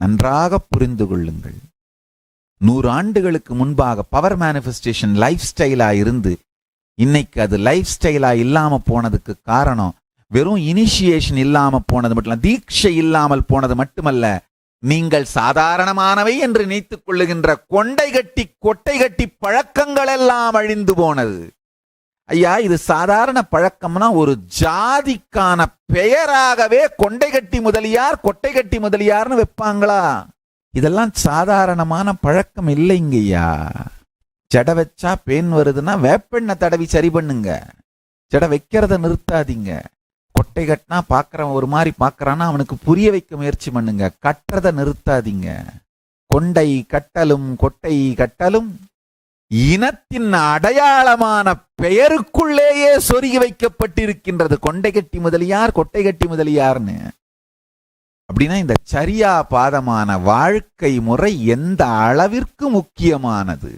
நன்றாக புரிந்து கொள்ளுங்கள். 100 ஆண்டுகளுக்கு முன்பாக பவர் மேனிஃபெஸ்டேஷன் லைஃப் ஸ்டைலா இருந்து இன்னைக்கு அது லைஃப் ஸ்டைலா இல்லாம போனதுக்கு காரணம் வெறும் இனிஷியேஷன் இல்லாம போனது மட்டும், தீட்சை இல்லாமல் போனது மட்டுமல்ல, நீங்கள் சாதாரணமானவை என்று நினைத்துக் கொள்ளுகின்ற கொண்டை கட்டி பழக்கங்கள் எல்லாம் அழிந்து போனது. ஐயா, இது சாதாரண பழக்கம்னா ஒரு ஜாதிக்கான பெயராகவே கொண்டை கட்டி முதலியார் கொட்டை கட்டி முதலியார்னு வைப்பாங்களா? இதெல்லாம் சாதாரணமான பழக்கம் இல்லைங்கய்யா. ஜடை வச்சா பேன் வருதுன்னா வேப்பெண்ணை தடவி சரி பண்ணுங்க. ஜடை வைக்கிறத நிறுத்தாதீங்க. கொட்டை கட்டினா பார்க்கறவன் ஒரு மாதிரி பார்க்கறான்னா அவனுக்கு புரிய வைக்க முயற்சி பண்ணுங்க. கட்டுறத நிறுத்தாதீங்க. கொண்டை கட்டலும் கொட்டை கட்டலும் இனத்தின் அடையாளமான பெயருக்குள்ளேயே சொருகி வைக்கப்பட்டிருக்கின்றது. கொண்டை கட்டி முதலியார் கொட்டை கட்டி முதலியார்னு. அப்படின்னா இந்த சரியா பாதமான வாழ்க்கை முறை எந்த அளவிற்கு முக்கியமானது?